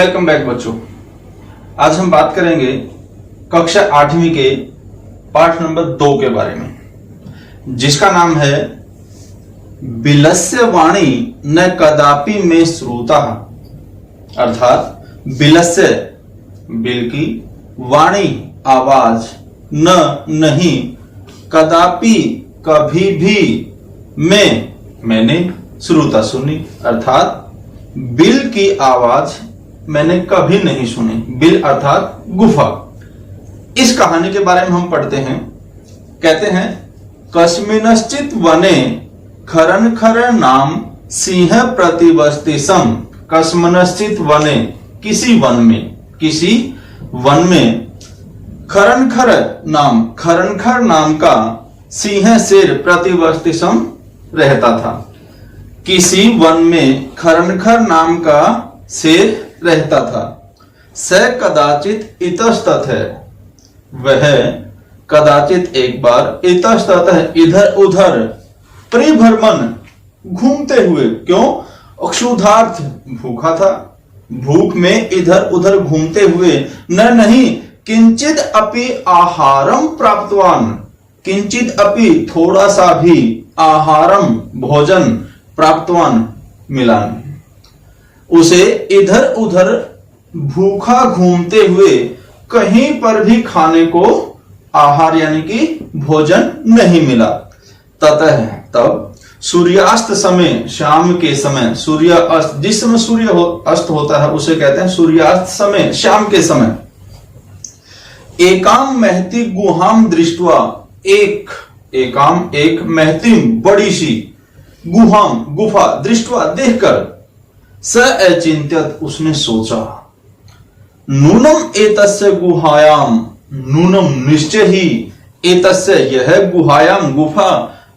Welcome back बच्चों। आज हम बात करेंगे कक्षा 8वीं के पाठ नंबर 2 के बारे में, जिसका नाम है बिलस्य वाणी न कदापि में श्रुता। अर्थात बिलस्य बिल की, वाणी आवाज, न नहीं, कदापि कभी भी, मैंने श्रुता सुनी। अर्थात बिल की आवाज मैंने कभी नहीं सुनी। बिल अर्थात गुफा। इस कहानी के बारे में हम पढ़ते हैं। कहते हैं कस्मिंश्चित् वने खरन खर नाम सिंह प्रतिवस्ति सम। कस्मिंश्चित् वने किसी वन में खरनखर नाम का सिंह शेर प्रतिवस्ति सम रहता था। किसी वन में खरनखर नाम का शेर रहता था। स कदाचित इतस्ततः, वह कदाचित एक बार, इतस्ततः इधर उधर, परिभ्रमण घूमते हुए, क्यों? अक्षुधार्थ भूखा था, भूख में इधर उधर घूमते हुए, न नहीं किंचित अपि आहारम प्राप्तवान, किंचित अपि थोड़ा सा भी, आहारम भोजन, प्राप्तवान मिला, उसे इधर उधर भूखा घूमते हुए कहीं पर भी खाने को आहार यानी कि भोजन नहीं मिला। ततः तब सूर्यास्त समय, शाम के समय, सूर्य अस्त, जिस समय सूर्य अस्त होता है उसे कहते हैं सूर्यास्त समय, शाम के समय, एकाम महती गुहाम दृष्टवा, एक महती बड़ी सी, गुहाम गुफा, दृष्टवा देखकर, स अचिंत्यत उसने सोचा, नूनम एतस्य गुहायाम, नूनम निश्चय ही, एतस्य यह गुहायाम गुफा,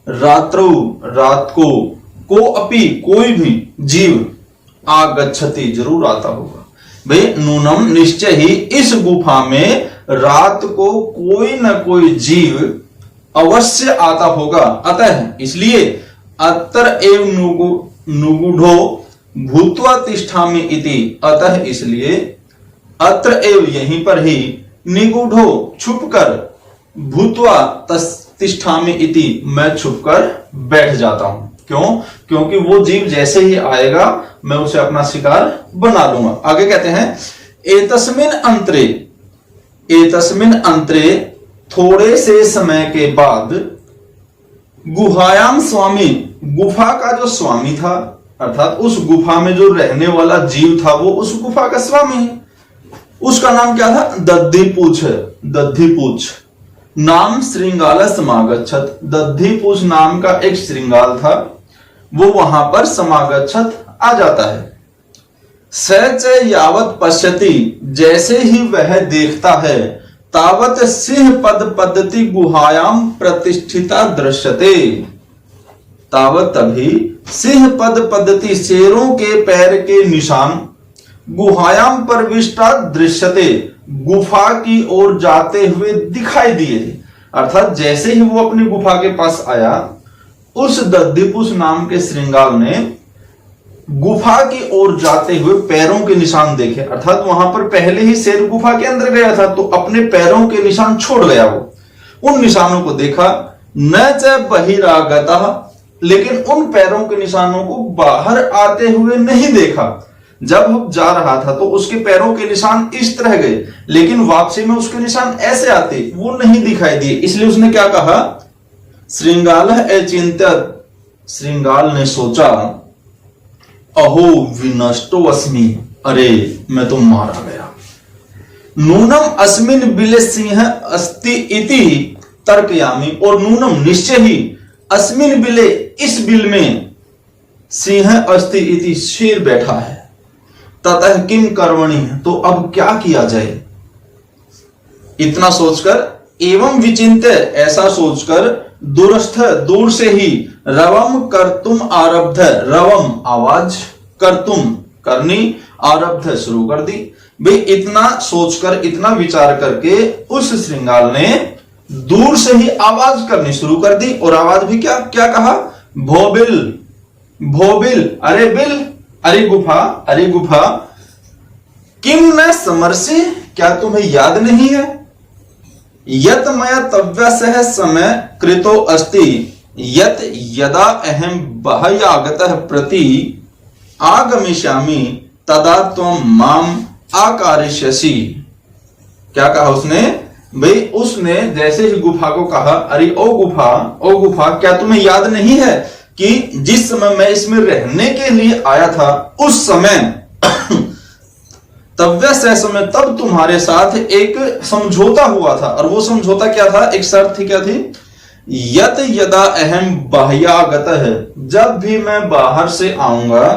रात्रौ रात को अपि कोई भी जीव, आगच्छति जरूर आता होगा। भाई नूनम निश्चय ही, इस गुफा में रात को कोई न कोई जीव अवश्य आता होगा। अतः इसलिए अत्र एव नुगुढो भूत्वा तिष्ठामि इति, अतः इसलिए अत्र एव यहीं पर ही, निगूढ़ो छुपकर, भूत्वा तिष्ठामि इति मैं छुपकर बैठ जाता हूं। क्यों? क्योंकि वो जीव जैसे ही आएगा मैं उसे अपना शिकार बना लूंगा। आगे कहते हैं एतस्मिन अंतरे थोड़े से समय के बाद, गुहायाम स्वामी, गुफा का जो स्वामी था, अर्थात उस गुफा में जो रहने वाला जीव था वो उस गुफा का स्वामी है। उसका नाम क्या था? दधिपूछ नाम श्रृंगाल समागच्छत। दधिपूछ नाम का एक श्रृंगाल था, वो वहां पर समागच्छत आ जाता है। स च यावत पश्यति, जैसे ही वह देखता है, तावत सिंह पद पद्धति गुहायाम प्रतिष्ठिता दृश्यते, तावत तभी सिंह पद पद्धति, शेरों के पैर के निशान, गुहायाम प्रविष्टा दृश्यते, गुफा की ओर जाते हुए दिखाई दिए। अर्थात जैसे ही वो अपनी गुफा के पास आया, उस दधिपुष नाम के श्रृंगाल ने गुफा की ओर जाते हुए पैरों के निशान देखे। अर्थात वहां पर पहले ही शेर गुफा के अंदर गया था तो अपने पैरों के निशान छोड़ गया। वो उन निशानों को देखा। न च बहिरागतः, लेकिन उन पैरों के निशानों को बाहर आते हुए नहीं देखा। जब वो जा रहा था तो उसके पैरों के निशान इस तरह गए, लेकिन वापसी में उसके निशान ऐसे आते, वो नहीं दिखाई दिए। इसलिए उसने क्या कहा? श्रृंगाल अचिंत्यत, श्रृंगाल ने सोचा, अहो विनष्टो अस्मि, अरे मैं तो मारा गया। नूनम अस्मिन बिले सिंह अस्ति इति तर्कयामि, और नूनम निश्चय ही, अस्मिन बिले, इस बिल में, सिंह अस्ति इति शेर बैठा है। ततः किम कर्मणि, तो अब क्या किया जाए? इतना सोचकर, एवं विचिंत्य, ऐसा सोचकर, दूरस्थ, दूर से ही, रवम कर्तुम आरब्ध, रवम आवाज, कर्तुम करनी, आरब्ध शुरू कर दी। भाई इतना सोचकर, इतना विचार करके उस श्रृंगाल ने दूर से ही आवाज करनी शुरू कर दी। और आवाज भी क्या क्या कहा? भोबिल, भोबिल, अरे बिल, अरे गुफा किम न समर्षि, क्या तुम्हें याद नहीं है? यत मया तव्यसः समय कृतो अस्ति यत यदा अहम बाह्यागतः प्रति आगमिष्यामि तदा त्वं माम आकारिष्यसि। क्या कहा उसने? भाई उसने जैसे ही गुफा को कहा, अरे ओ गुफा, क्या तुम्हें याद नहीं है कि जिस समय मैं इसमें रहने के लिए आया था उस समय तव्य समय तब तुम्हारे साथ एक समझौता हुआ था, और वो समझौता क्या था? एक शर्त थी, क्या थी? यत यदा अहम बाह्यागतः, जब भी मैं बाहर से आऊंगा,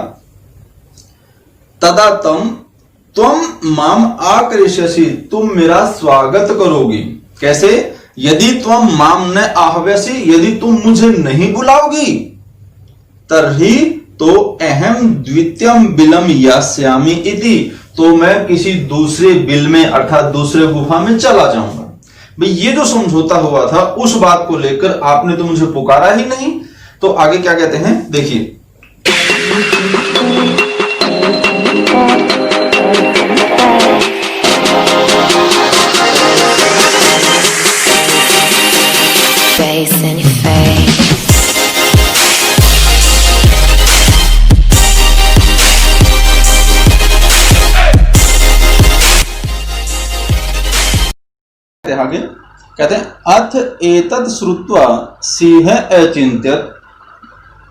तदा त्वम माम आकरिष्यसि, तुम मेरा स्वागत करोगी। कैसे? यदि त्वम माम न आह्वयसि, यदि तुम मुझे नहीं बुलाओगी, तर्हि तो अहम द्वितीयम बिलम यास्यामि इति, तो मैं किसी दूसरे बिल में अर्थात दूसरे गुफा में चला जाऊंगा। भाई ये जो समझौता हुआ था उस बात को लेकर आपने तो मुझे पुकारा ही नहीं, तो आगे क्या कहते हैं देखिए। आगे कहते हैं अथ एतत् श्रुत्वा सिंह अचिंत्यत,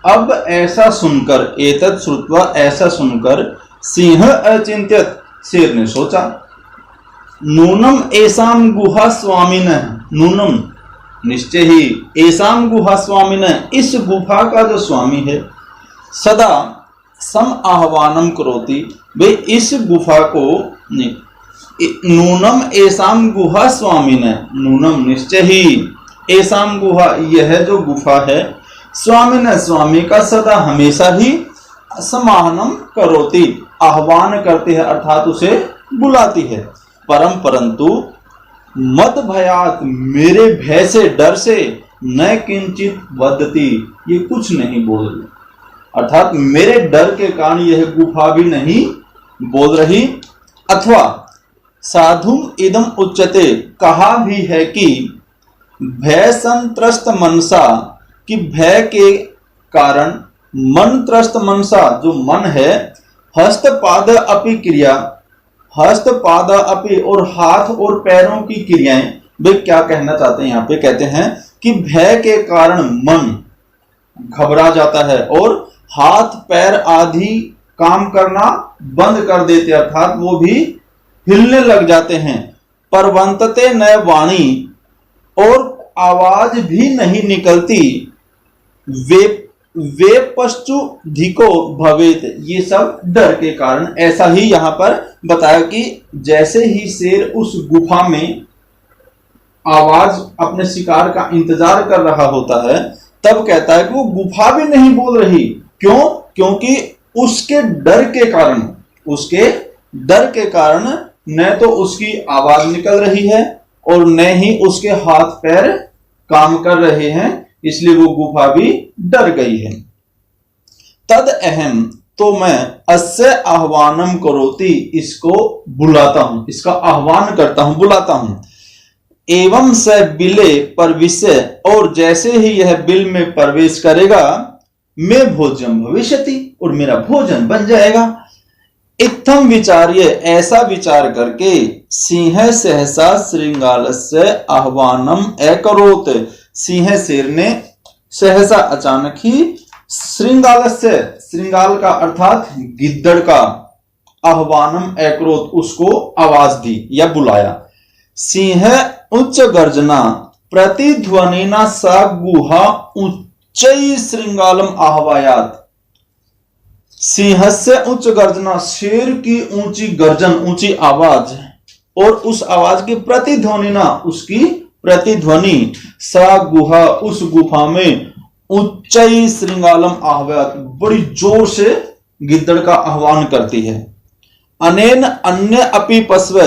अब ऐसा सुनकर, एतत् श्रुत्वा ऐसा सुनकर, सिंह अचिंत्यत, शेर ने सोचा, नूनम एसाम गुहा स्वामिनः, नूनम निश्चय ही, एसाम गुहा स्वामिनः, इस गुफा का जो स्वामी है, सदा सम आह्वानम करोति, वे इस गुफा को, नूनम एसाम गुहा स्वामिनः, नूनम निश्चय ही, एसाम गुहा यह जो गुफा है, स्वामिनः स्वामी का, सदा हमेशा ही, समाहनम करोति आह्वान करती है अर्थात उसे बुलाती है, परंतु मद भयात, मेरे भय से, डर से, न किंचित वदति, ये कुछ नहीं बोल रही, अर्थात मेरे डर के कारण यह गुफा भी नहीं बोल रही। अथवा साधुम इदम उच्यते, कहा भी है कि भय संत्रस्त मनसा, कि भय के कारण मन त्रस्त मनसा, जो मन है, हस्तपाद अपि क्रिया, हस्तपाद अपि, और हाथ और पैरों की क्रियाएं, वे क्या कहना चाहते हैं यहाँ पे? कहते हैं कि भय के कारण मन घबरा जाता है और हाथ पैर आदि काम करना बंद कर देते, अर्थात वो भी हिलने लग जाते हैं। परवंतते न वाणी, और आवाज भी नहीं निकलती। वे पश्चु धिको भवेत, ये सब डर के कारण। ऐसा ही यहां पर बताया कि जैसे ही शेर उस गुफा में आवाज अपने शिकार का इंतजार कर रहा होता है, तब कहता है कि वो गुफा भी नहीं बोल रही। क्यों? क्योंकि उसके डर के कारण न तो उसकी आवाज निकल रही है और न ही उसके हाथ पैर काम कर रहे हैं, इसलिए वो गुफा भी डर गई है। तद अहम, तो मैं अस्य आह्वानम करोति, इसको बुलाता हूं, इसका आह्वान करता हूं, बुलाता हूं। एवं स बिले प्रविश्य, और जैसे ही यह बिल में प्रवेश करेगा, मैं भोजन भविष्यति, और मेरा भोजन बन जाएगा। इत्थम विचार्य, ऐसा विचार करके, सिंह सहसा श्रृंगालस्य आह्वानम अकरोत, सिंह शेर ने सहसा अचानक ही श्रृंगालस्य, श्रृंगाल का अर्थात गिद्दड़ का, आह्वानम अकरोत, उसको आवाज दी या बुलाया। सिंह उच्च गर्जना प्रतिध्वनिना सा गुहा उच्चै श्रृंगालम आह्वायात। सिंह से उच्च गर्जना, शेर की ऊंची गर्जन, ऊंची आवाज, और उस आवाज की प्रतिध्वनिना, उसकी प्रतिध्वनि, सा गुहा, उस गुफा में, उच्चै श्रृंगालम आह्वायात, बड़ी जोर से गिद्दड़ का आह्वान करती है। अनेन अन्य अपि पशव,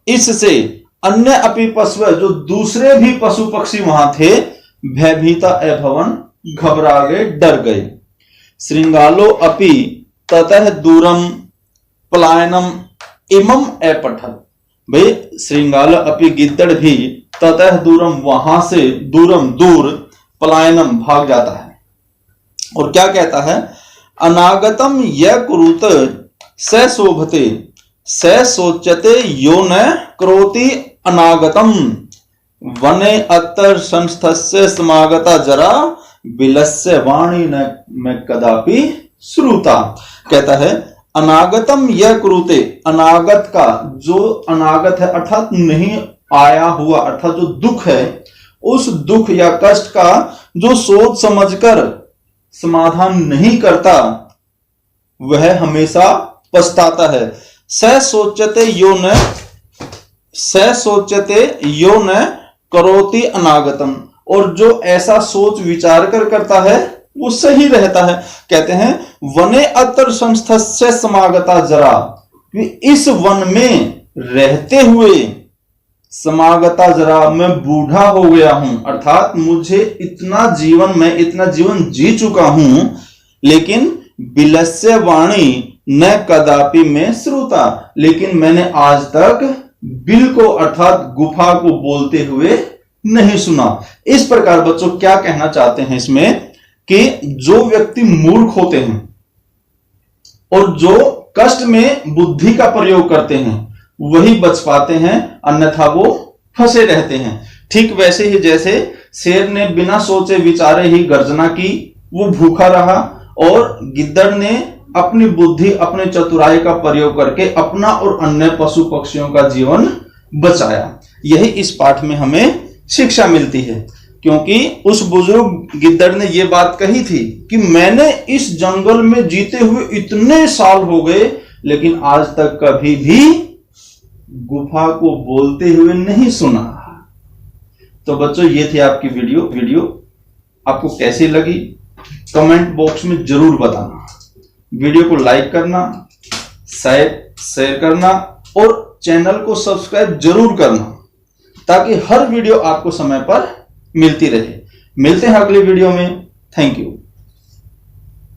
इससे अन्य अपि पशव, जो दूसरे भी पशु पक्षी वहां थे, भयभीता अभवन, घबरा गए, डर गए। श्रृंगालो अपि ततः दूरम पलायनम इमम अपठत, भाई श्रृंगाल अपि गिद्दड़ भी ततः दूरम, वहां से दूरम दूर, पलायनम भाग जाता है। और क्या कहता है, अनागतम य कुरुत स शोभते स सोच्यते यो न करोति अनागतम, वने अत्तर संस्थस्य समागता जरा विलस्य वाणी न में कदापि श्रुता। कहता है अनागतम यह कुरुते, अनागत का जो अनागत है अर्थात नहीं आया हुआ, अर्थात जो दुख है, उस दुख या कष्ट का जो सोच समझकर समाधान नहीं करता वह हमेशा पछताता है। स सोचते यो न करोति अनागतम, और जो ऐसा सोच विचार कर करता है वो सही रहता है। कहते हैं वने अतर संस्थस्य समागता जरा, इस वन में रहते हुए समागता जरा, मैं बूढ़ा हो गया हूं, अर्थात मुझे इतना जीवन, मैं इतना जीवन जी चुका हूं, लेकिन बिलस्य वाणी न कदापि में श्रुता, लेकिन मैंने आज तक बिल को अर्थात गुफा को बोलते हुए नहीं सुना। इस प्रकार बच्चों क्या कहना चाहते हैं इसमें कि जो व्यक्ति मूर्ख होते हैं और जो कष्ट में बुद्धि का प्रयोग करते हैं वही बच पाते हैं, अन्यथा वो फंसे रहते हैं। ठीक वैसे ही जैसे शेर ने बिना सोचे विचारे ही गर्जना की, वो भूखा रहा, और गिद्दड़ ने अपनी बुद्धि, अपने चतुराई का प्रयोग करके अपना और अन्य पशु पक्षियों का जीवन बचाया। यही इस पाठ में हमें शिक्षा मिलती है, क्योंकि उस बुजुर्ग गिद्दड़ ने यह बात कही थी कि मैंने इस जंगल में जीते हुए इतने साल हो गए, लेकिन आज तक कभी भी गुफा को बोलते हुए नहीं सुना। तो बच्चों ये थी आपकी वीडियो आपको कैसी लगी कमेंट बॉक्स में जरूर बताना। वीडियो को लाइक करना, शेयर करना और चैनल को सब्सक्राइब जरूर करना, ताकि हर वीडियो आपको समय पर मिलती रहे। मिलते हैं अगले वीडियो में। Thank you.